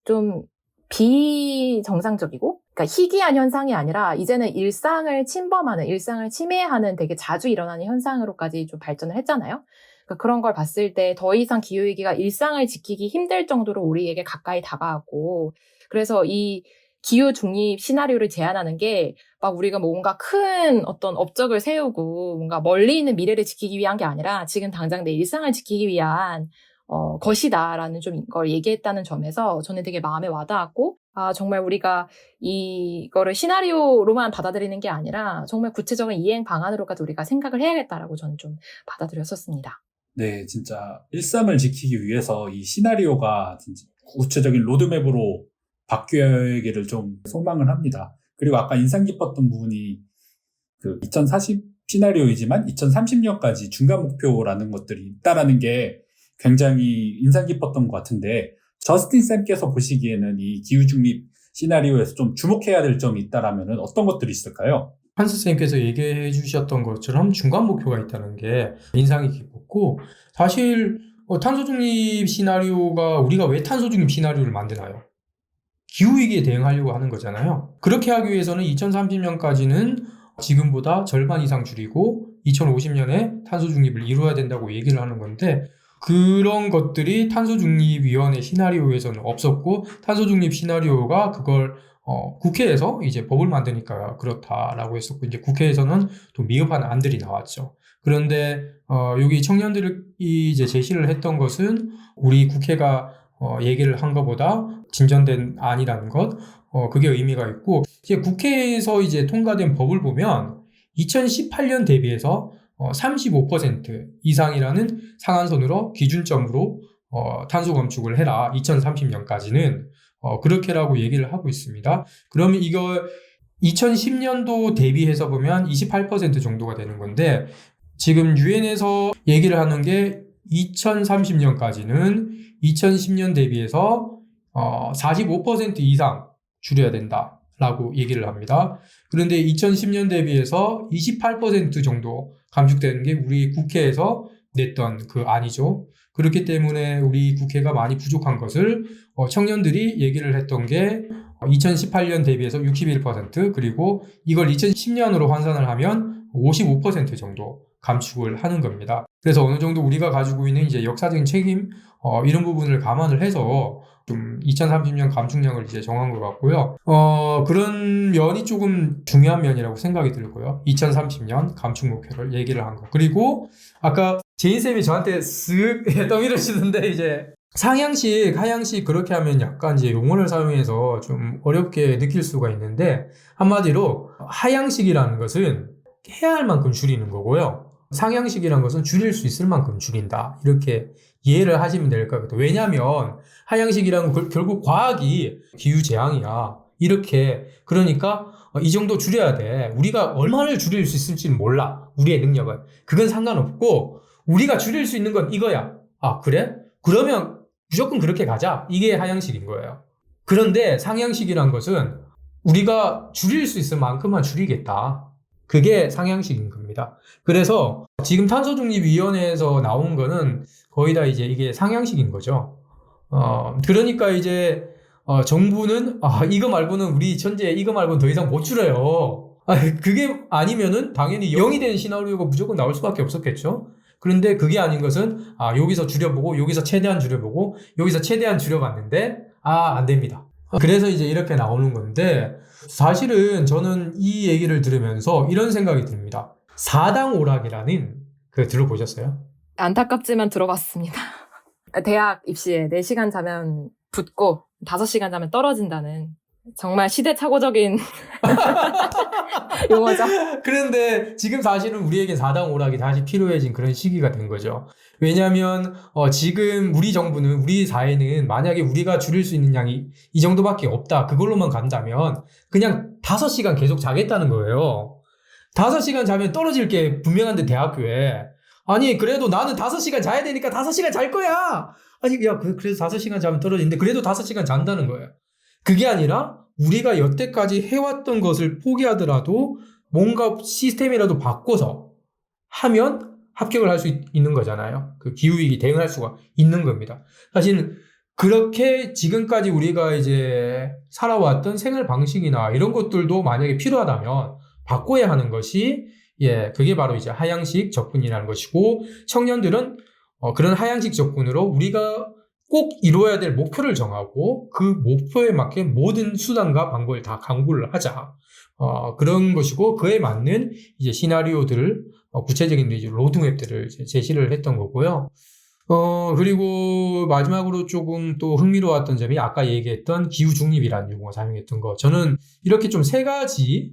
좀 비정상적이고, 그러니까 희귀한 현상이 아니라 이제는 일상을 침범하는, 일상을 침해하는 되게 자주 일어나는 현상으로까지 좀 발전을 했잖아요. 그러니까 그런 걸 봤을 때 더 이상 기후위기가 일상을 지키기 힘들 정도로 우리에게 가까이 다가왔고, 그래서 이 기후 중립 시나리오를 제안하는 게 막 우리가 뭔가 큰 어떤 업적을 세우고 뭔가 멀리 있는 미래를 지키기 위한 게 아니라 지금 당장 내 일상을 지키기 위한 것이다라는 좀 걸 얘기했다는 점에서 저는 되게 마음에 와닿았고, 정말 우리가 이거를 시나리오로만 받아들이는 게 아니라 정말 구체적인 이행 방안으로까지 우리가 생각을 해야겠다라고 저는 좀 받아들였었습니다. 네, 진짜 일상을 지키기 위해서 이 시나리오가 진짜 구체적인 로드맵으로 바뀌기를 좀 소망을 합니다. 그리고 아까 인상 깊었던 부분이 그 2040 시나리오이지만 2030년까지 중간 목표라는 것들이 있다라는 게 굉장히 인상 깊었던 것 같은데, 저스틴 쌤께서 보시기에는 이 기후 중립 시나리오에서 좀 주목해야 될 점이 있다라면 어떤 것들이 있을까요? 한스 쌤께서 얘기해 주셨던 것처럼 중간 목표가 있다는 게 인상이 깊었고, 사실 탄소 중립 시나리오가 우리가 왜 탄소 중립 시나리오를 만드나요? 기후위기에 대응하려고 하는 거잖아요. 그렇게 하기 위해서는 2030년까지는 지금보다 절반 이상 줄이고 2050년에 탄소 중립을 이루어야 된다고 얘기를 하는 건데, 그런 것들이 탄소중립위원회 시나리오에서는 없었고, 탄소중립 시나리오가 그걸 국회에서 이제 법을 만드니까 그렇다라고 했었고, 이제 국회에서는 또 미흡한 안들이 나왔죠. 그런데 여기 청년들이 이제 제시를 했던 것은 우리 국회가 얘기를 한 것보다 진전된 안이라는 것, 그게 의미가 있고, 이제 국회에서 이제 통과된 법을 보면 2018년 대비해서 35% 이상이라는 상한선으로 기준점으로 탄소 감축을 해라. 2030년까지는 그렇게라고 얘기를 하고 있습니다. 그러면 이거 2010년도 대비해서 보면 28% 정도가 되는 건데, 지금 유엔에서 얘기를 하는 게 2030년까지는 2010년 대비해서 45% 이상 줄여야 된다라고 얘기를 합니다. 그런데 2010년 대비해서 28% 정도 감축되는 게 우리 국회에서 냈던 그 안이죠. 그렇기 때문에 우리 국회가 많이 부족한 것을 청년들이 얘기를 했던 게 2018년 대비해서 61%, 그리고 이걸 2010년으로 환산을 하면 55% 정도 감축을 하는 겁니다. 그래서 어느 정도 우리가 가지고 있는 이제 역사적인 책임, 이런 부분을 감안을 해서 좀 2030년 감축량을 이제 정한 것 같고요. 그런 면이 조금 중요한 면이라고 생각이 들고요. 2030년 감축 목표를 얘기를 한 거. 그리고 아까 제인쌤이 저한테 쓱 떠밀으시던데, 이제 상향식, 하향식 그렇게 하면 약간 이제 용어를 사용해서 좀 어렵게 느낄 수가 있는데, 한마디로 하향식이라는 것은 해야 할 만큼 줄이는 거고요. 상향식이라는 것은 줄일 수 있을 만큼 줄인다. 이렇게 이해를 하시면 될 것 같아요. 왜냐하면 하향식이라는 건 결국 과학이 기후재앙이야. 이렇게. 그러니까 이 정도 줄여야 돼. 우리가 얼마를 줄일 수 있을지는 몰라. 우리의 능력은. 그건 상관없고 우리가 줄일 수 있는 건 이거야. 아, 그래? 그러면 무조건 그렇게 가자. 이게 하향식인 거예요. 그런데 상향식이란 것은 우리가 줄일 수 있을 만큼만 줄이겠다. 그게 상향식인 겁니다. 그래서 지금 탄소중립위원회에서 나온 거는 거의 다 이제 이게 상향식인 거죠. 그러니까 이제 정부는 이거 말고는 우리 전제 이거 말고는 더 이상 못 줄여요. 그게 아니면은 당연히 0이 되는 시나리오가 무조건 나올 수밖에 없었겠죠. 그런데 그게 아닌 것은 여기서 줄여보고 여기서 최대한 줄여보고 여기서 최대한 줄여봤는데 안 됩니다. 그래서 이제 이렇게 나오는 건데, 사실은 저는 이 얘기를 들으면서 이런 생각이 듭니다. 4당 오락이라는 그 들어보셨어요? 안타깝지만 들어봤습니다. 대학 입시에 4시간 자면 붙고 5시간 자면 떨어진다는 정말 시대착오적인 용어죠. 그런데 지금 사실은 우리에게 4당 오락이 다시 필요해진 그런 시기가 된 거죠. 왜냐하면 지금 우리 정부는, 우리 사회는 만약에 우리가 줄일 수 있는 양이 이 정도밖에 없다, 그걸로만 간다면 그냥 5시간 계속 자겠다는 거예요. 5시간 자면 떨어질 게 분명한데 대학교에. 아니 그래도 나는 5시간 자야 되니까 5시간 잘 거야. 아니 야 그래서 5시간 자면 떨어지는데 그래도 5시간 잔다는 거예요. 그게 아니라 우리가 여태까지 해왔던 것을 포기하더라도 뭔가 시스템이라도 바꿔서 하면 합격을 할 수 있는 거잖아요. 그 기후위기 대응할 수가 있는 겁니다. 사실 그렇게 지금까지 우리가 이제 살아왔던 생활 방식이나 이런 것들도 만약에 필요하다면 바꿔야 하는 것이, 그게 바로 이제 하향식 접근이라는 것이고, 청년들은 그런 하향식 접근으로 우리가 꼭 이루어야 될 목표를 정하고 그 목표에 맞게 모든 수단과 방법을 다 강구를 하자. 그런 것이고, 그에 맞는 이제 시나리오들을, 구체적인 이제 로드맵들을 이제 제시를 했던 거고요. 그리고 마지막으로 조금 또 흥미로웠던 점이 아까 얘기했던 기후중립이라는 용어 사용했던 거. 저는 이렇게 좀 3가지,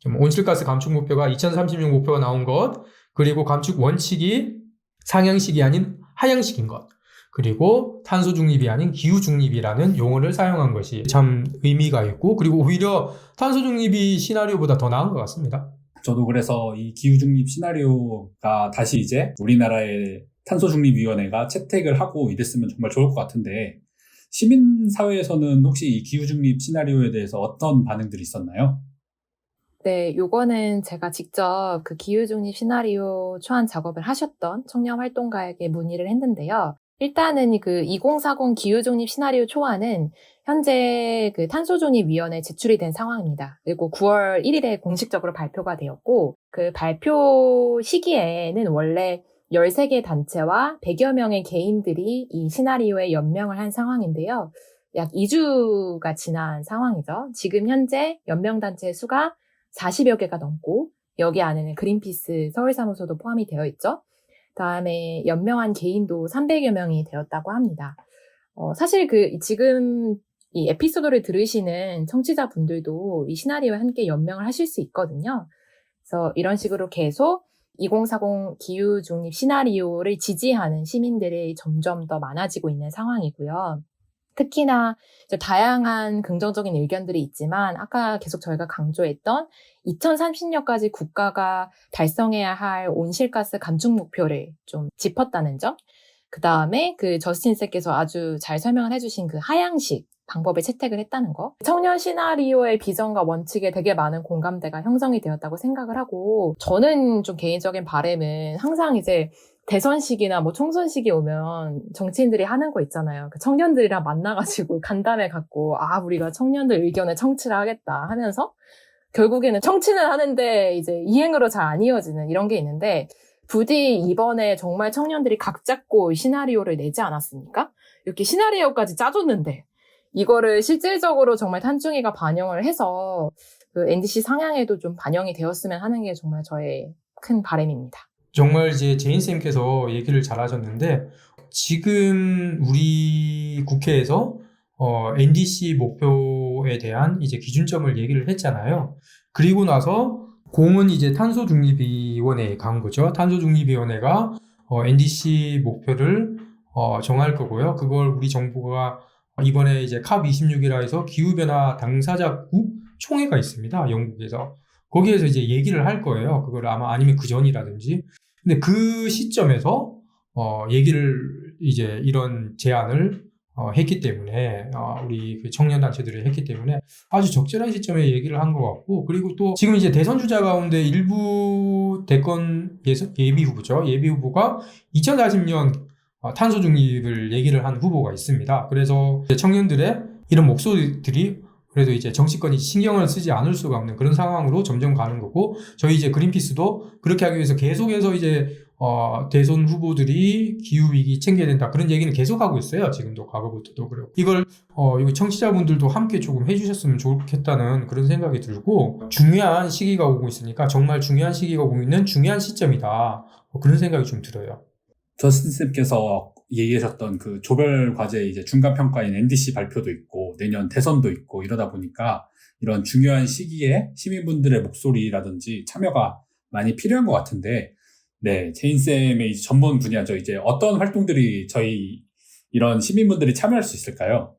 좀 온실가스 감축 목표가 2030년 목표가 나온 것, 그리고 감축 원칙이 상향식이 아닌 하향식인 것, 그리고 탄소 중립이 아닌 기후 중립이라는 용어를 사용한 것이 참 의미가 있고, 그리고 오히려 탄소 중립이 시나리오보다 더 나은 것 같습니다. 저도 그래서 이 기후중립 시나리오가 다시 이제 우리나라의 탄소중립위원회가 채택을 하고 이랬으면 정말 좋을 것 같은데, 시민사회에서는 혹시 이 기후중립 시나리오에 대해서 어떤 반응들이 있었나요? 네, 요거는 제가 직접 그 기후중립 시나리오 초안 작업을 하셨던 청년 활동가에게 문의를 했는데요. 일단은 그 2040 기후중립 시나리오 초안은 현재 그 탄소중립위원회에 제출이 된 상황입니다. 그리고 9월 1일에 공식적으로 발표가 되었고, 그 발표 시기에는 원래 13개 단체와 100여 명의 개인들이 이 시나리오에 연명을 한 상황인데요. 약 2주가 지난 상황이죠. 지금 현재 연명단체 수가 40여 개가 넘고, 여기 안에는 그린피스 서울사무소도 포함이 되어 있죠. 다음에 연명한 개인도 300여 명이 되었다고 합니다. 사실 지금 이 에피소드를 들으시는 청취자분들도 이 시나리오에 함께 연명을 하실 수 있거든요. 그래서 이런 식으로 계속 2040 기후중립 시나리오를 지지하는 시민들이 점점 더 많아지고 있는 상황이고요. 특히나 다양한 긍정적인 의견들이 있지만 아까 계속 저희가 강조했던 2030년까지 국가가 달성해야 할 온실가스 감축 목표를 좀 짚었다는 점. 그 다음에 그 저스틴 쌤께서 아주 잘 설명을 해주신 그 하향식 방법을 채택을 했다는 거. 청년 시나리오의 비전과 원칙에 되게 많은 공감대가 형성이 되었다고 생각을 하고, 저는 좀 개인적인 바람은 항상 이제 대선 시기나 뭐 총선 시기 오면 정치인들이 하는 거 있잖아요. 그 청년들이랑 만나가지고 간담회 갖고, 우리가 청년들 의견을 청취를 하겠다 하면서 결국에는 청취는 하는데 이제 이행으로 잘 안 이어지는 이런 게 있는데, 부디 이번에 정말 청년들이 각 잡고 시나리오를 내지 않았습니까? 이렇게 시나리오까지 짜줬는데 이거를 실질적으로 정말 탄중이가 반영을 해서 그 NDC 상향에도 좀 반영이 되었으면 하는 게 정말 저의 큰 바람입니다. 정말 이제 제인쌤께서 얘기를 잘 하셨는데, 지금 우리 국회에서 NDC 목표에 대한 이제 기준점을 얘기를 했잖아요. 그리고 나서 공은 이제 탄소중립위원회에 간 거죠. 탄소중립위원회가 NDC 목표를 정할 거고요. 그걸 우리 정부가 이번에 이제 캅26이라 해서 기후변화 당사자국 총회가 있습니다. 영국에서. 거기에서 이제 얘기를 할 거예요. 그걸 아니면 그 전이라든지. 근데 그 시점에서 얘기를 이제 이런 제안을 했기 때문에, 우리 그 청년단체들이 했기 때문에 아주 적절한 시점에 얘기를 한 것 같고, 그리고 또 지금 이제 대선 주자 가운데 일부 대권 예비 후보죠. 예비 후보가 2040년 탄소 중립을 얘기를 한 후보가 있습니다. 그래서 청년들의 이런 목소리들이 그래도 이제 정치권이 신경을 쓰지 않을 수가 없는 그런 상황으로 점점 가는 거고, 저희 이제 그린피스도 그렇게 하기 위해서 계속해서 이제 대선 후보들이 기후위기 챙겨야 된다, 그런 얘기는 계속하고 있어요. 지금도 과거부터도 그렇고. 이걸 청취자분들도 함께 조금 해주셨으면 좋겠다는 그런 생각이 들고, 중요한 시기가 오고 있으니까 정말 중요한 시기가 오고 있는 중요한 시점이다, 그런 생각이 좀 들어요. 저스틴쌤께서 얘기하셨던 그 조별 과제 이제 중간 평가인 NDC 발표도 있고 내년 대선도 있고 이러다 보니까 이런 중요한 시기에 시민분들의 목소리라든지 참여가 많이 필요한 것 같은데, 네, 제인쌤의 이제 전문 분야죠. 이제 어떤 활동들이 저희 이런 시민분들이 참여할 수 있을까요?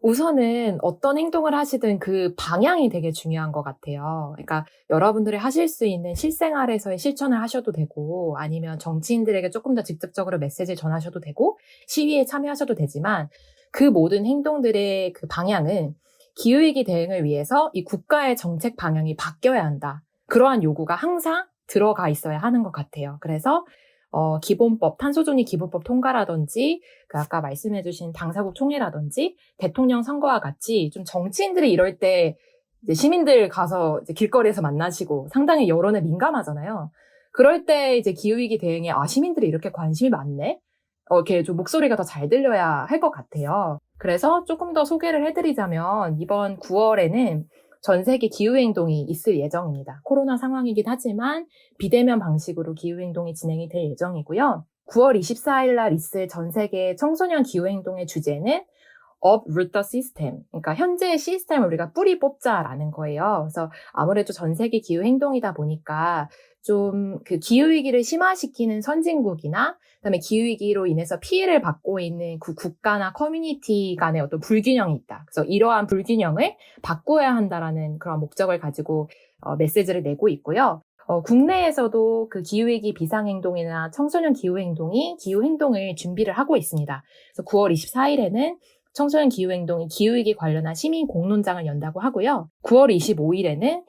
우선은 어떤 행동을 하시든 그 방향이 되게 중요한 것 같아요. 그러니까 여러분들이 하실 수 있는 실생활에서의 실천을 하셔도 되고, 아니면 정치인들에게 조금 더 직접적으로 메시지를 전하셔도 되고, 시위에 참여하셔도 되지만, 그 모든 행동들의 그 방향은 기후위기 대응을 위해서 이 국가의 정책 방향이 바뀌어야 한다, 그러한 요구가 항상 들어가 있어야 하는 것 같아요. 그래서 기본법, 탄소중립 기본법 통과라든지, 그 아까 말씀해주신 당사국 총회라든지, 대통령 선거와 같이 좀 정치인들이 이럴 때 이제 시민들 가서 이제 길거리에서 만나시고 상당히 여론에 민감하잖아요. 그럴 때 이제 기후위기 대응에 시민들이 이렇게 관심이 많네? 이렇게 좀 목소리가 더 잘 들려야 할 것 같아요. 그래서 조금 더 소개를 해드리자면, 이번 9월에는 전 세계 기후행동이 있을 예정입니다. 코로나 상황이긴 하지만 비대면 방식으로 기후행동이 진행이 될 예정이고요. 9월 24일 날 있을 전 세계 청소년 기후행동의 주제는 uproot the system, 그러니까 현재의 시스템을 우리가 뿌리 뽑자라는 거예요. 그래서 아무래도 전 세계 기후행동이다 보니까 좀 그 기후위기를 심화시키는 선진국이나, 그다음에 기후위기로 인해서 피해를 받고 있는 그 국가나 커뮤니티 간의 어떤 불균형이 있다. 그래서 이러한 불균형을 바꿔야 한다라는 그런 목적을 가지고 메시지를 내고 있고요. 국내에서도 그 기후위기 비상행동이나 청소년 기후행동이 기후행동을 준비를 하고 있습니다. 그래서 9월 24일에는 청소년 기후행동이 기후위기 관련한 시민 공론장을 연다고 하고요. 9월 25일에는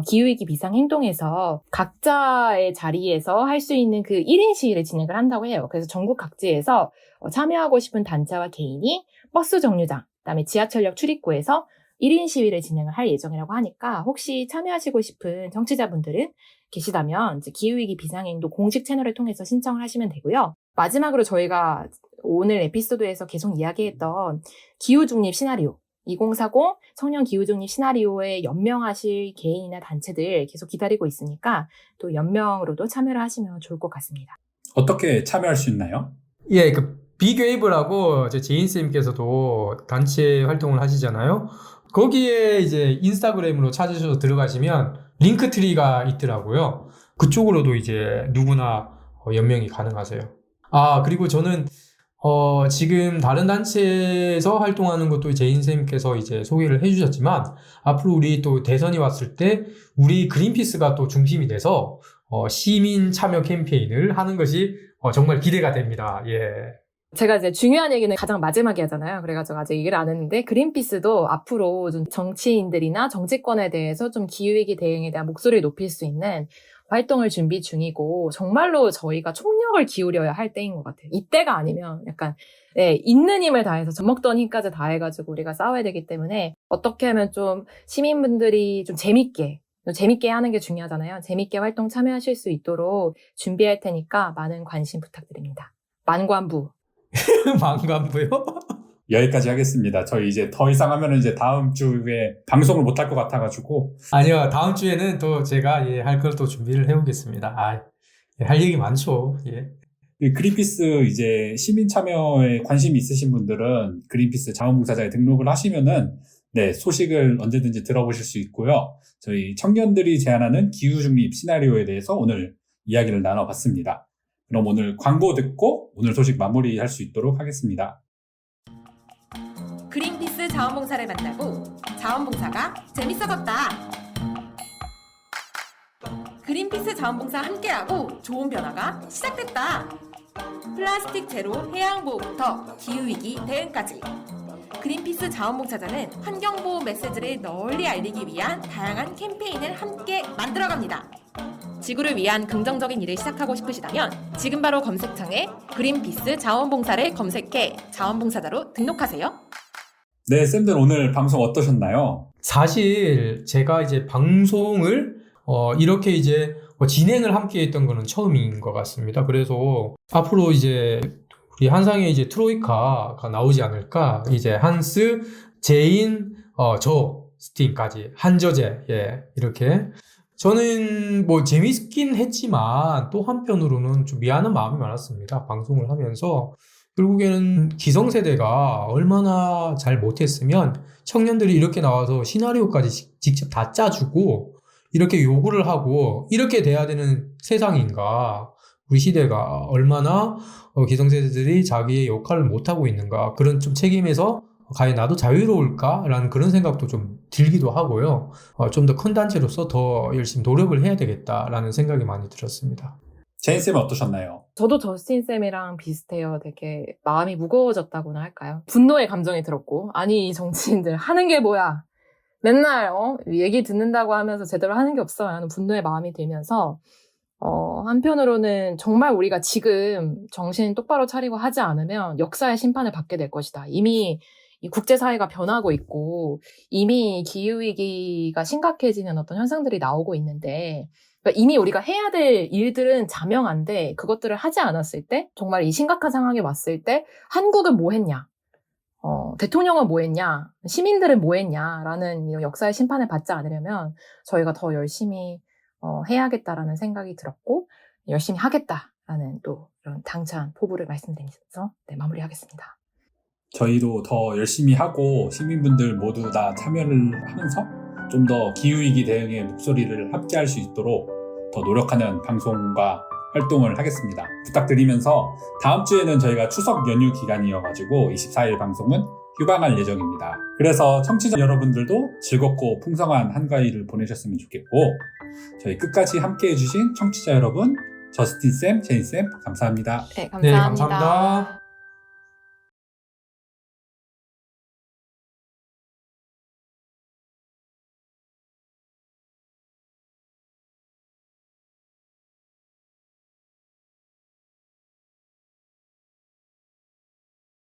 기후위기 비상행동에서 각자의 자리에서 할 수 있는 그 1인 시위를 진행을 한다고 해요. 그래서 전국 각지에서 참여하고 싶은 단체와 개인이 버스 정류장, 그다음에 지하철역 출입구에서 1인 시위를 진행을 할 예정이라고 하니까 혹시 참여하시고 싶은 청취자분들은 계시다면 이제 기후위기 비상행동 공식 채널을 통해서 신청을 하시면 되고요. 마지막으로 저희가 오늘 에피소드에서 계속 이야기했던 기후중립 시나리오 2040 청년 기후중립 시나리오에 연명하실 개인이나 단체들 계속 기다리고 있으니까 또 연명으로도 참여를 하시면 좋을 것 같습니다. 어떻게 참여할 수 있나요? 예, 그 빅웨이브라고 제인쌤께서도 단체 활동을 하시잖아요. 거기에 이제 인스타그램으로 찾으셔서 들어가시면 링크트리가 있더라고요. 그쪽으로도 이제 누구나 연명이 가능하세요. 아, 그리고 저는 지금 다른 단체에서 활동하는 것도 제인쌤께서 이제 소개를 해주셨지만 앞으로 우리 또 대선이 왔을 때 우리 그린피스가 또 중심이 돼서 시민 참여 캠페인을 하는 것이 정말 기대가 됩니다. 예. 제가 이제 중요한 얘기는 가장 마지막에 하잖아요. 그래가지고 아직 얘기를 안 했는데 그린피스도 앞으로 좀 정치인들이나 정치권에 대해서 좀 기후위기 대응에 대한 목소리를 높일 수 있는 활동을 준비 중이고 정말로 저희가 총력을 기울여야 할 때인 것 같아요. 이때가 아니면 약간 있는 힘을 다해서 젖먹던 힘까지 다해가지고 우리가 싸워야 되기 때문에 어떻게 하면 좀 시민분들이 좀 재밌게 하는 게 중요하잖아요. 재밌게 활동 참여하실 수 있도록 준비할 테니까 많은 관심 부탁드립니다. 만관부. 만관부요? 여기까지 하겠습니다. 저희 이제 더 이상 하면은 이제 다음 주에 방송을 못 할 것 같아가지고. 아니요, 다음 주에는 또 제가 할 걸 또 준비를 해오겠습니다. 할 얘기 많죠. 예. 그린피스 이제 시민 참여에 관심이 있으신 분들은 그린피스 자원봉사자에 등록을 하시면은 소식을 언제든지 들어보실 수 있고요. 저희 청년들이 제안하는 기후중립 시나리오에 대해서 오늘 이야기를 나눠봤습니다. 그럼 오늘 광고 듣고 오늘 소식 마무리할 수 있도록 하겠습니다. 그린피스 자원봉사를 만나고 자원봉사가 재밌어졌다. 그린피스 자원봉사 함께하고 좋은 변화가 시작됐다. 플라스틱 제로 해양보호부터 기후위기 대응까지. 그린피스 자원봉사자는 환경보호 메시지를 널리 알리기 위한 다양한 캠페인을 함께 만들어갑니다. 지구를 위한 긍정적인 일을 시작하고 싶으시다면 지금 바로 검색창에 그린피스 자원봉사를 검색해 자원봉사자로 등록하세요. 네, 쌤들 오늘 방송 어떠셨나요? 사실 제가 이제 방송을 이렇게 이제 진행을 함께 했던 거는 처음인 것 같습니다. 그래서 앞으로 이제 우리 한상에 이제 트로이카가 나오지 않을까. 이제 한스, 제인, 저, 스팀까지 한저제, 이렇게. 저는 뭐 재밌긴 했지만 또 한편으로는 좀 미안한 마음이 많았습니다. 방송을 하면서. 결국에는 기성세대가 얼마나 잘 못했으면 청년들이 이렇게 나와서 시나리오까지 직접 다 짜주고 이렇게 요구를 하고 이렇게 돼야 되는 세상인가. 우리 시대가 얼마나 기성세대들이 자기의 역할을 못하고 있는가. 그런 좀 책임에서 과연 나도 자유로울까라는 그런 생각도 좀 들기도 하고요. 좀 더 큰 단체로서 더 열심히 노력을 해야 되겠다라는 생각이 많이 들었습니다. 제인쌤은 어떠셨나요? 저도 저스틴쌤이랑 비슷해요. 되게 마음이 무거워졌다고나 할까요? 분노의 감정이 들었고 아니 이 정치인들 하는 게 뭐야. 맨날 얘기 듣는다고 하면서 제대로 하는 게 없어 라는 분노의 마음이 들면서 한편으로는 정말 우리가 지금 정신 똑바로 차리고 하지 않으면 역사의 심판을 받게 될 것이다. 이미 이 국제사회가 변하고 있고 이미 기후위기가 심각해지는 어떤 현상들이 나오고 있는데 그러니까 이미 우리가 해야 될 일들은 자명한데 그것들을 하지 않았을 때 정말 이 심각한 상황이 왔을 때 한국은 뭐 했냐 대통령은 뭐 했냐 시민들은 뭐 했냐라는 이런 역사의 심판을 받지 않으려면 저희가 더 열심히 해야겠다라는 생각이 들었고 열심히 하겠다라는 또 이런 당찬 포부를 말씀드리면서 마무리하겠습니다. 저희도 더 열심히 하고 시민분들 모두 다 참여를 하면서 좀 더 기후위기 대응의 목소리를 합치할 수 있도록 더 노력하는 방송과 활동을 하겠습니다. 부탁드리면서 다음 주에는 저희가 추석 연휴 기간이어가지고 24일 방송은 휴방할 예정입니다. 그래서 청취자 여러분들도 즐겁고 풍성한 한가위를 보내셨으면 좋겠고 저희 끝까지 함께해 주신 청취자 여러분 저스틴쌤, 제인쌤 감사합니다. 네, 감사합니다. 네, 감사합니다.